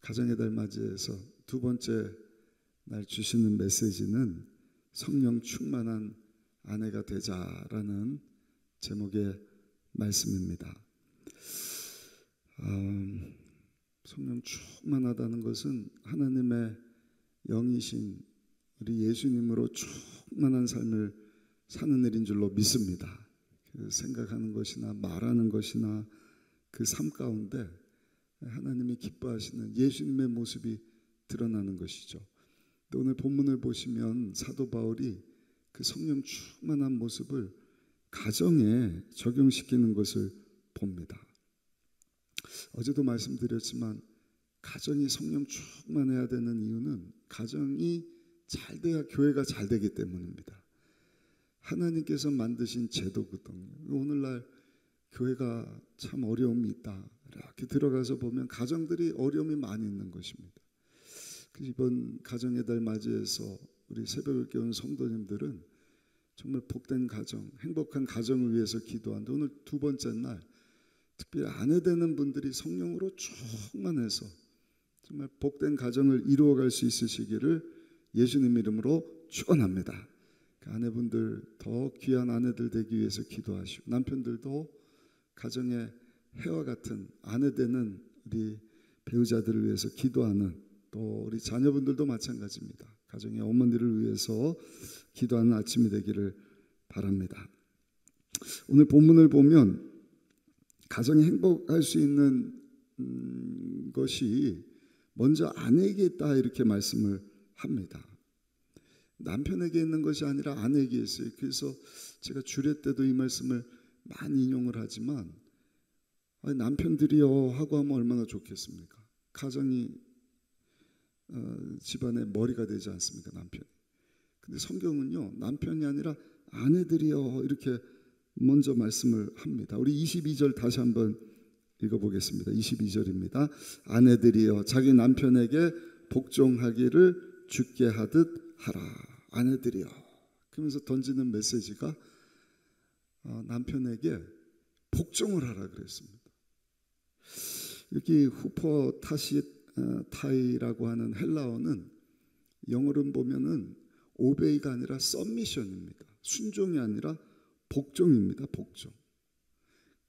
가정의 달 맞이해서 두 번째 날 주시는 메시지는 성령 충만한 아내가 되자라는 제목의 말씀입니다. 성령 충만하다는 것은 하나님의 영이신 우리 예수님으로 충만한 삶을 사는 일인 줄로 믿습니다. 그 생각하는 것이나 말하는 것이나 그 삶 가운데 하나님이 기뻐하시는 예수님의 모습이 드러나는 것이죠. 오늘 본문을 보시면 사도 바울이 그 성령 충만한 모습을 가정에 적용시키는 것을 봅니다. 어제도 말씀드렸지만 가정이 성령 충만해야 되는 이유는 가정이 잘 돼야 교회가 잘 되기 때문입니다. 하나님께서 만드신 제도거든요. 오늘날 교회가 참 어려움이 있다. 이렇게 들어가서 보면 가정들이 어려움이 많이 있는 것입니다. 이번 가정의 달 맞이해서 우리 새벽을 깨운 성도님들은 정말 복된 가정, 행복한 가정을 위해서 기도하는데 오늘 두 번째 날 특별히 아내 되는 분들이 성령으로 충만해서 정말 복된 가정을 이루어갈 수 있으시기를 예수님 이름으로 축원합니다. 아내분들 더 귀한 아내들 되기 위해서 기도하시고 남편들도 가정의 해와 같은 아내 되는 우리 배우자들을 위해서 기도하는 또 우리 자녀분들도 마찬가지입니다. 가정의 어머니를 위해서 기도하는 아침이 되기를 바랍니다. 오늘 본문을 보면 가정이 행복할 수 있는 것이 먼저 아내에게 있다 이렇게 말씀을 합니다. 남편에게 있는 것이 아니라 아내에게 있어요. 그래서 제가 주례 때도 이 말씀을 많이 인용을 하지만 남편들이요 하고 하면 얼마나 좋겠습니까? 가정이 집안의 머리가 되지 않습니까? 남편이. 근데 성경은요 남편이 아니라 아내들이요 이렇게 먼저 말씀을 합니다. 우리 22절 다시 한번 읽어보겠습니다. 22절입니다. 아내들이여 자기 남편에게 복종하기를 주께 하듯 하라. 아내들이여. 그러면서 던지는 메시지가 남편에게 복종을 하라 그랬습니다. 여기 후퍼 타이라고 하는 헬라어는 영어로 보면은 오베이가 아니라 서미션입니다. 순종이 아니라 복종입니다. 복종.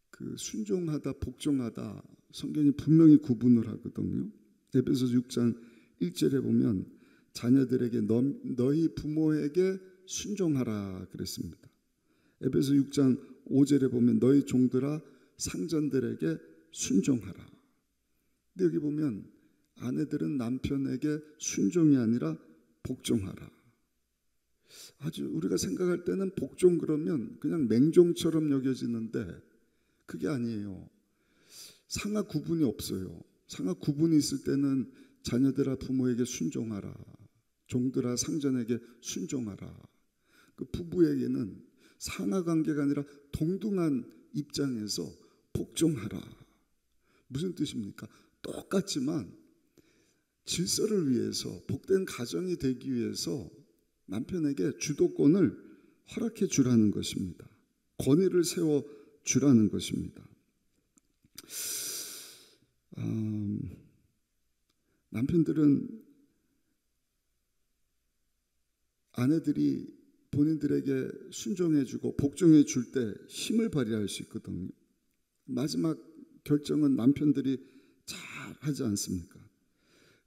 그 순종하다, 복종하다 성경이 분명히 구분을 하거든요. 에베소서 6장 1절에 보면 자녀들에게 너희 부모에게 순종하라 그랬습니다. 에베소 6장 5절에 보면 너희 종들아 상전들에게 순종하라. 근데 여기 보면 아내들은 남편에게 순종이 아니라 복종하라. 아주 우리가 생각할 때는 복종 그러면 그냥 맹종처럼 여겨지는데 그게 아니에요. 상하 구분이 없어요. 상하 구분이 있을 때는 자녀들아 부모에게 순종하라. 종들아 상전에게 순종하라. 그 부부에게는 상하 관계가 아니라 동등한 입장에서 복종하라. 무슨 뜻입니까? 똑같지만 질서를 위해서 복된 가정이 되기 위해서 남편에게 주도권을 허락해 주라는 것입니다. 권위를 세워 주라는 것입니다. 남편들은 아내들이 본인들에게 순종해주고 복종해줄 때 힘을 발휘할 수 있거든요. 마지막 결정은 남편들이 잘 하지 않습니까?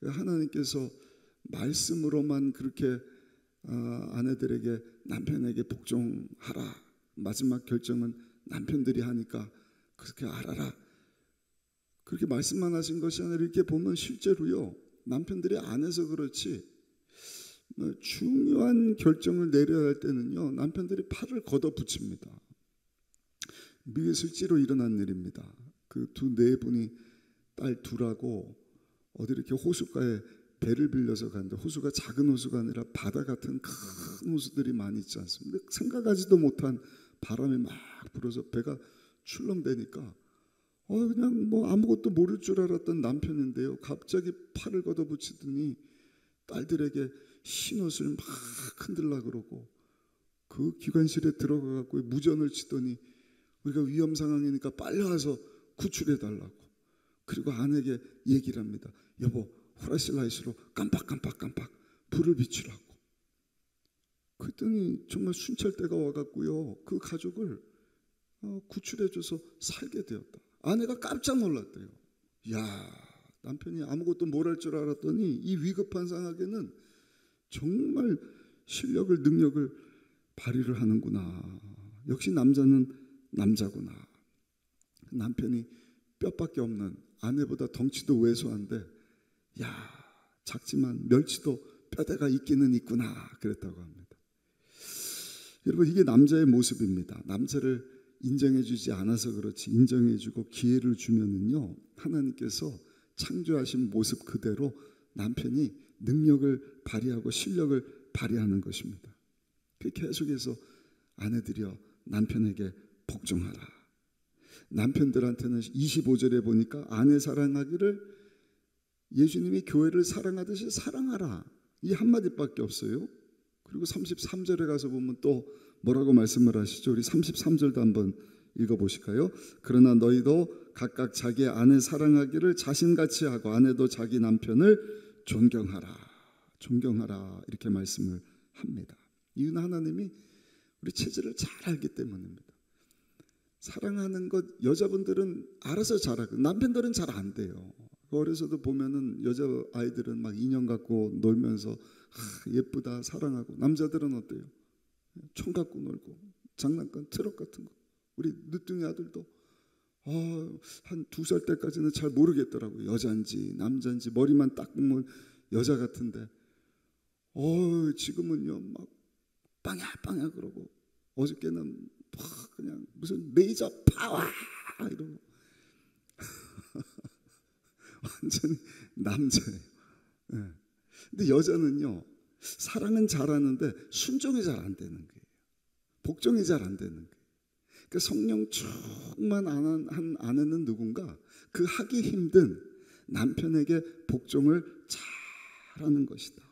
하나님께서 말씀으로만 그렇게 아내들에게 남편에게 복종하라. 마지막 결정은 남편들이 하니까 그렇게 알아라. 그렇게 말씀만 하신 것이 아니라 이렇게 보면 실제로요. 남편들이 안 해서 그렇지 중요한 결정을 내려야 할 때는요. 남편들이 팔을 걷어붙입니다. 미국에 실제로 일어난 일입니다. 그 네 분이 딸 둘하고 어디 이렇게 호숫가에 배를 빌려서 가는데 호수가 작은 호수가 아니라 바다 같은 큰 호수들이 많이 있지 않습니까? 생각하지도 못한 바람이 막 불어서 배가 출렁대니까 그냥 뭐 아무것도 모를 줄 알았던 남편인데요. 갑자기 팔을 걷어붙이더니 딸들에게 흰옷을 막 흔들라 그러고 그 기관실에 들어가갖고 무전을 치더니 우리가 위험 상황이니까 빨리 와서 구출해 달라고. 그리고 아내에게 얘기를 합니다. 여보, 후라시라이트로 깜빡 불을 비추라고. 그랬더니 정말 순찰대가 와갖고요, 그 가족을 구출해줘서 살게 되었다. 아내가 깜짝 놀랐대요. 야, 남편이 아무것도 뭘 할 줄 알았더니 이 위급한 상황에는 정말 실력을, 능력을 발휘를 하는구나. 역시 남자는 남자구나. 남편이 뼈밖에 없는, 아내보다 덩치도 왜소한데, 야, 작지만 멸치도 뼈대가 있기는 있구나, 그랬다고 합니다. 여러분, 이게 남자의 모습입니다. 남자를 인정해주지 않아서 그렇지, 인정해주고 기회를 주면은요, 하나님께서 창조하신 모습 그대로 남편이 능력을 발휘하고 실력을 발휘하는 것입니다. 계속해서 아내들이여 남편에게 복종하라. 남편들한테는 25절에 보니까 아내 사랑하기를 예수님이 교회를 사랑하듯이 사랑하라, 이 한마디밖에 없어요. 그리고 33절에 가서 보면 또 뭐라고 말씀을 하시죠? 우리 33절도 한번 읽어보실까요? 그러나 너희도 각각 자기의 아내 사랑하기를 자신같이 하고 아내도 자기 남편을 존경하라. 존경하라, 이렇게 말씀을 합니다. 이유는 하나님이 우리 체질을 잘 알기 때문입니다. 사랑하는 것 여자분들은 알아서 잘하고 남편들은 잘 안 돼요. 어려서도 보면은 여자아이들은 막 인형 갖고 놀면서 예쁘다 사랑하고, 남자들은 어때요? 총 갖고 놀고 장난감 트럭 같은 거. 우리 늦둥이 아들도 한 2살 때까지는 잘 모르겠더라고요. 여자인지 남자인지. 머리만 딱 보면 여자 같은데 지금은요 막 빵야 그러고, 어저께는 막 그냥 무슨 레이저 파워 이러고 완전히 남자예요. 네. 근데 여자는요, 사랑은 잘하는데 순종이 잘 안 되는 거예요. 복종이 잘 안 되는 거예요. 그러니까 성령 충만한 아내는 누군가 그 하기 힘든 남편에게 복종을 잘하는 것이다.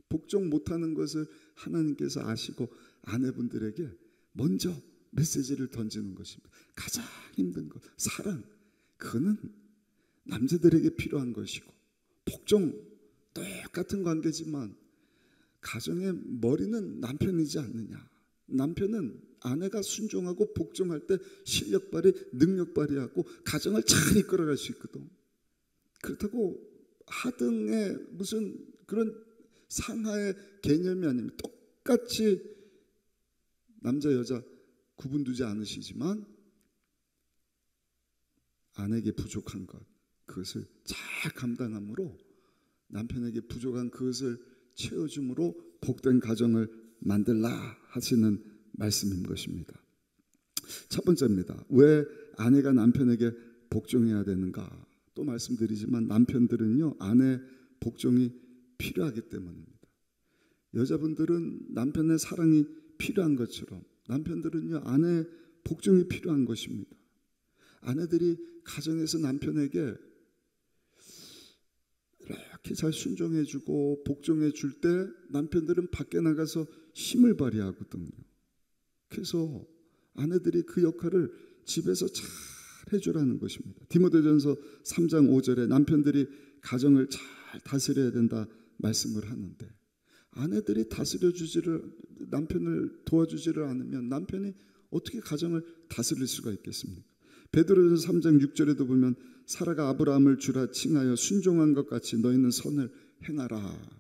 복종 못하는 것을 하나님께서 아시고 아내분들에게 먼저 메시지를 던지는 것입니다. 가장 힘든 것, 사랑, 그거는 남자들에게 필요한 것이고, 복종 똑같은 관계지만 가정의 머리는 남편이지 않느냐. 남편은 아내가 순종하고 복종할 때 실력 발휘, 능력 발휘하고 가정을 잘 이끌어갈 수 있거든. 그렇다고 하등의 무슨 그런 상하의 개념이 아닙니다. 똑같이 남자 여자 구분두지 않으시지만 아내에게 부족한 것, 그것을 잘 감당함으로 남편에게 부족한 그것을 채워줌으로 복된 가정을 만들라 하시는 말씀인 것입니다. 첫 번째입니다. 왜 아내가 남편에게 복종해야 되는가? 또 말씀드리지만 남편들은요, 아내 복종이 필요하기 때문입니다. 여자분들은 남편의 사랑이 필요한 것처럼 남편들은요, 아내의 복종이 필요한 것입니다. 아내들이 가정에서 남편에게 이렇게 잘 순종해주고 복종해줄 때 남편들은 밖에 나가서 힘을 발휘하거든요. 그래서 아내들이 그 역할을 집에서 잘 해주라는 것입니다. 디모데전서 3장 5절에 남편들이 가정을 잘 다스려야 된다 말씀을 하는데, 아내들이 남편을 도와주지를 않으면 남편이 어떻게 가정을 다스릴 수가 있겠습니까? 베드로전서 3장 6절에도 보면 사라가 아브라함을 주라 칭하여 순종한 것 같이 너희는 선을 행하라.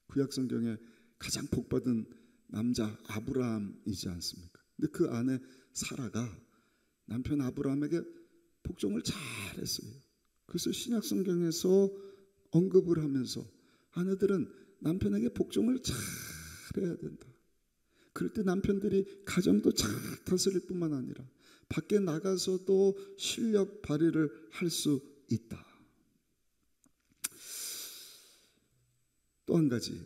구약성경에 가장 복받은 남자 아브라함이지 않습니까? 근데 그 아내 사라가 남편 아브라함에게 복종을 잘했어요. 그래서 신약성경에서 언급을 하면서 아내들은 남편에게 복종을 잘해야 된다. 그럴 때 남편들이 가정도 잘 다스릴 뿐만 아니라 밖에 나가서도 실력 발휘를 할 수 있다. 또 한 가지,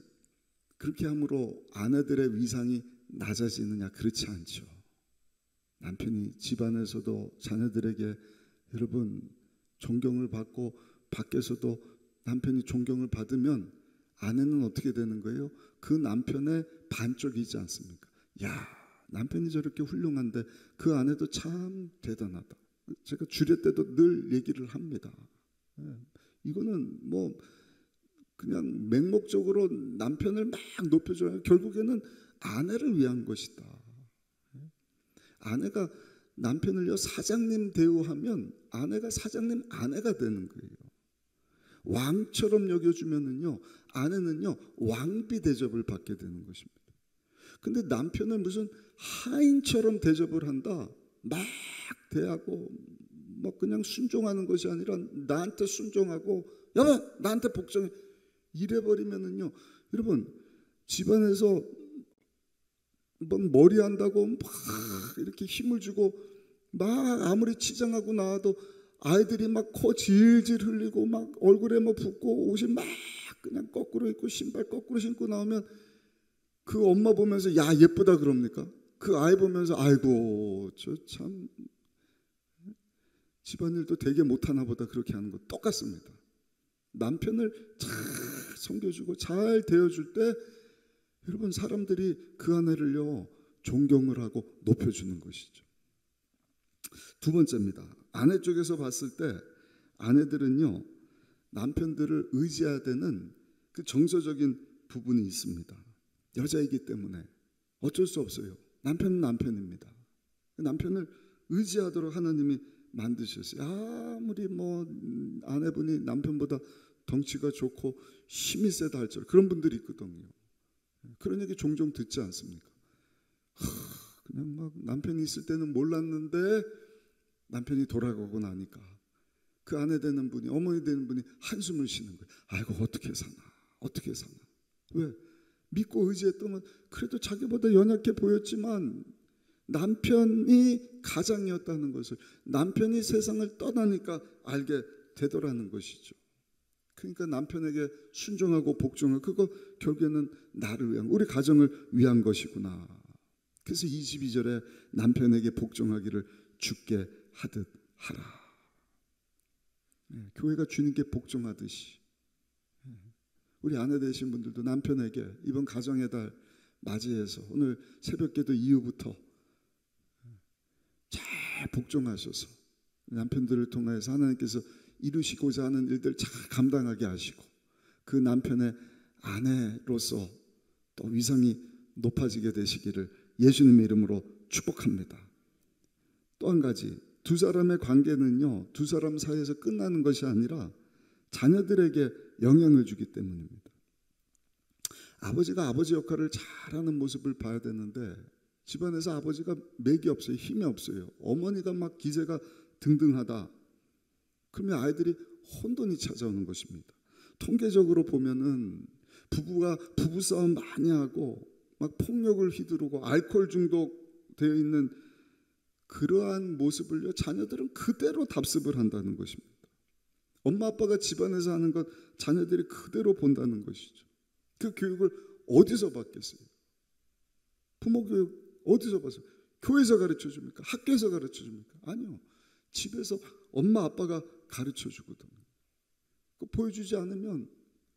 그렇게 함으로 아내들의 위상이 낮아지느냐? 그렇지 않죠. 남편이 집안에서도 자녀들에게 여러분 존경을 받고 밖에서도 남편이 존경을 받으면 아내는 어떻게 되는 거예요? 그 남편의 반쪽이지 않습니까? 야, 남편이 저렇게 훌륭한데 그 아내도 참 대단하다. 제가 주례 때도 늘 얘기를 합니다. 이거는 뭐 그냥 맹목적으로 남편을 막 높여줘요. 결국에는 아내를 위한 것이다. 아내가 남편을요 사장님 대우하면 아내가 사장님 아내가 되는 거예요. 왕처럼 여겨주면은요 아내는요 왕비 대접을 받게 되는 것입니다. 근데 남편을 무슨 하인처럼 대접을 한다. 막 대하고 뭐 그냥 순종하는 것이 아니라 나한테 순종하고 여보 나한테 복종해 이래 버리면은요 여러분 집안에서 뭐 머리 한다고 막 이렇게 힘을 주고 막 아무리 치장하고 나와도 아이들이 막 코 질질 흘리고 막 얼굴에 뭐 붓고 옷이 막 그냥 거꾸로 입고 신발 거꾸로 신고 나오면 그 엄마 보면서 야 예쁘다 그럽니까? 그 아이 보면서 아이고 저 참 집안일도 되게 못하나 보다 그렇게 하는 거 똑같습니다. 남편을 잘 섬겨주고 잘 대해줄 때 여러분 사람들이 그 아내를요 존경을 하고 높여주는 것이죠. 두 번째입니다. 아내 쪽에서 봤을 때 아내들은요 남편들을 의지해야 되는 그 정서적인 부분이 있습니다. 여자이기 때문에 어쩔 수 없어요. 남편은 남편입니다. 남편을 의지하도록 하나님이 만드셨어요. 아무리 뭐 아내분이 남편보다 덩치가 좋고 힘이 세다 할지라도 그런 분들이 있거든요. 그런 얘기 종종 듣지 않습니까? 그냥 막 남편이 있을 때는 몰랐는데 남편이 돌아가고 나니까 그 아내 되는 분이 어머니 되는 분이 한숨을 쉬는 거예요. 아이고 어떻게 사나 어떻게 사나. 왜? 믿고 의지했더만 그래도 자기보다 연약해 보였지만 남편이 가장이었다는 것을 남편이 세상을 떠나니까 알게 되더라는 것이죠. 그러니까 남편에게 순종하고 복종하고 그거 결국에는 나를 위한 우리 가정을 위한 것이구나. 그래서 22절에 남편에게 복종하기를 주께 하듯 하라. 교회가 주님께 복종하듯이 우리 아내 되신 분들도 남편에게 이번 가정의 달 맞이해서 오늘 새벽기도 이후부터 잘 복종하셔서 남편들을 통해서 하나님께서 이루시고자 하는 일들 잘 감당하게 하시고 그 남편의 아내로서 또 위상이 높아지게 되시기를 예수님의 이름으로 축복합니다. 또 한 가지 두 사람의 관계는요 두 사람 사이에서 끝나는 것이 아니라 자녀들에게 영향을 주기 때문입니다. 아버지가 아버지 역할을 잘하는 모습을 봐야 되는데 집안에서 아버지가 맥이 없어요. 힘이 없어요. 어머니가 막 기세가 등등하다. 그러면 아이들이 혼돈이 찾아오는 것입니다. 통계적으로 보면은 부부가 부부싸움 많이 하고 막 폭력을 휘두르고 알코올 중독되어 있는 그러한 모습을요 자녀들은 그대로 답습을 한다는 것입니다. 엄마 아빠가 집안에서 하는 것 자녀들이 그대로 본다는 것이죠. 그 교육을 어디서 받겠어요? 부모 교육 어디서 받아요? 교회에서 가르쳐 줍니까? 학교에서 가르쳐 줍니까? 아니요. 집에서 엄마 아빠가 가르쳐 주거든요. 보여주지 않으면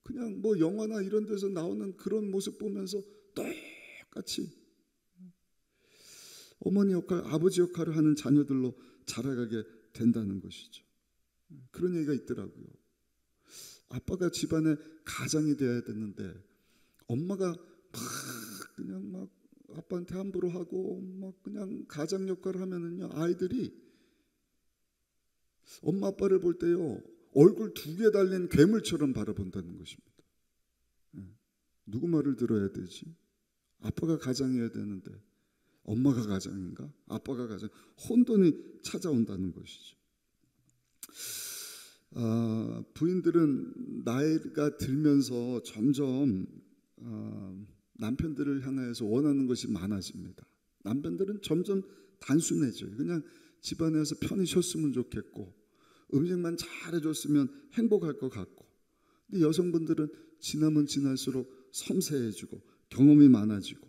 그냥 뭐 영화나 이런 데서 나오는 그런 모습 보면서 똑같이 어머니 역할, 아버지 역할을 하는 자녀들로 자라가게 된다는 것이죠. 그런 얘기가 있더라고요. 아빠가 집안의 가장이 되어야 되는데 엄마가 막 그냥 막 아빠한테 함부로 하고 막 그냥 가장 역할을 하면은요 아이들이 엄마 아빠를 볼 때요 얼굴 두 개 달린 괴물처럼 바라본다는 것입니다. 누구 말을 들어야 되지? 아빠가 가장이어야 되는데 엄마가 가장인가? 아빠가 가장 혼돈이 찾아온다는 것이죠. 부인들은 나이가 들면서 점점 남편들을 향해서 원하는 것이 많아집니다. 남편들은 점점 단순해져요. 그냥 집안에서 편히 쉬었으면 좋겠고 음식만 잘해줬으면 행복할 것 같고 근데 여성분들은 지나면 지날수록 섬세해지고 경험이 많아지고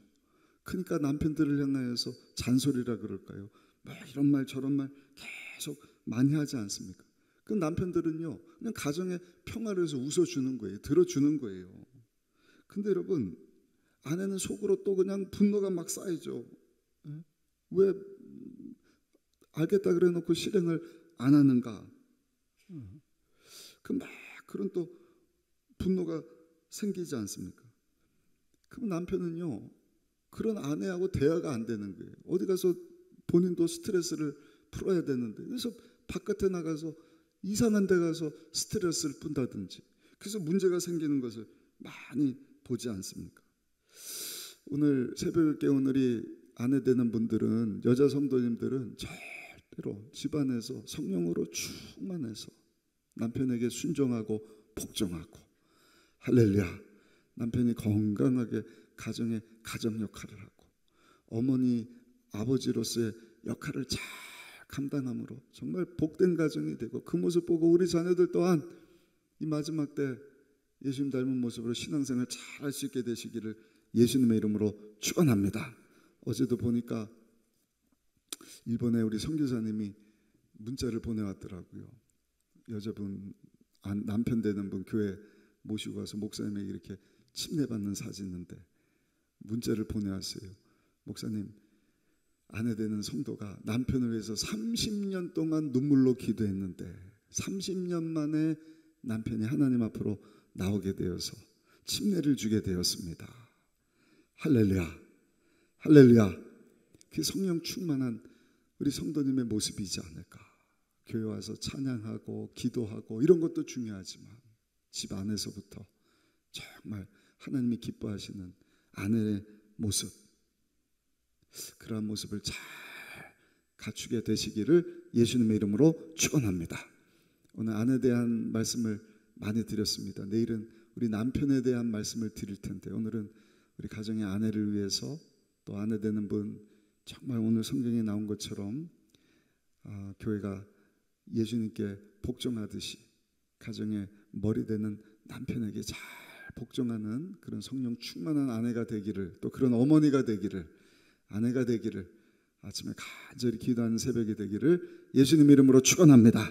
그러니까 남편들을 향하여서 잔소리라 그럴까요? 뭐 이런 말 저런 말 계속 많이 하지 않습니까? 그 남편들은요 그냥 가정의 평화를 위해서 웃어주는 거예요. 들어주는 거예요. 근데 여러분 아내는 속으로 또 그냥 분노가 막 쌓이죠. 왜 알겠다 그래 놓고 실행을 안 하는가? 막 그런 또 분노가 생기지 않습니까? 그럼 남편은요, 그런 아내하고 대화가 안 되는 거예요. 어디 가서 본인도 스트레스를 풀어야 되는데, 그래서 바깥에 나가서 이상한 데 가서 스트레스를 푼다든지, 그래서 문제가 생기는 것을 많이 보지 않습니까? 오늘 새벽을 깨운 우리 아내 되는 분들은, 여자 성도님들은 절대로 집안에서 성령으로 충만해서 남편에게 순종하고 복종하고, 할렐루야, 남편이 건강하게 가정의 가정 역할을 하고 어머니 아버지로서의 역할을 잘 감당함으로 정말 복된 가정이 되고, 그 모습 보고 우리 자녀들 또한 이 마지막 때 예수님 닮은 모습으로 신앙생활 잘 할 수 있게 되시기를 예수님의 이름으로 축원합니다. 어제도 보니까 일본에 우리 선교사님이 문자를 보내왔더라고요. 여자분, 남편 되는 분 교회 모시고 와서 목사님에게 이렇게 침례받는 사진인데 문자를 보내왔어요. 목사님, 아내 되는 성도가 남편을 위해서 30년 동안 눈물로 기도했는데 30년 만에 남편이 하나님 앞으로 나오게 되어서 침례를 주게 되었습니다. 할렐루야, 할렐루야. 그 성령 충만한 우리 성도님의 모습이지 않을까. 교회 와서 찬양하고 기도하고 이런 것도 중요하지만 집 안에서부터 정말 하나님이 기뻐하시는 아내의 모습, 그러한 모습을 잘 갖추게 되시기를 예수님의 이름으로 축원합니다. 오늘 아내에 대한 말씀을 많이 드렸습니다. 내일은 우리 남편에 대한 말씀을 드릴 텐데, 오늘은 우리 가정의 아내를 위해서, 또 아내 되는 분 정말 오늘 성경에 나온 것처럼 교회가 예수님께 복종하듯이 가정의 머리 되는 남편에게 잘 복종하는 그런 성령 충만한 아내가 되기를, 또 그런 어머니가 되기를, 아내가 되기를, 아침에 간절히 기도하는 새벽이 되기를 예수님 이름으로 축원합니다.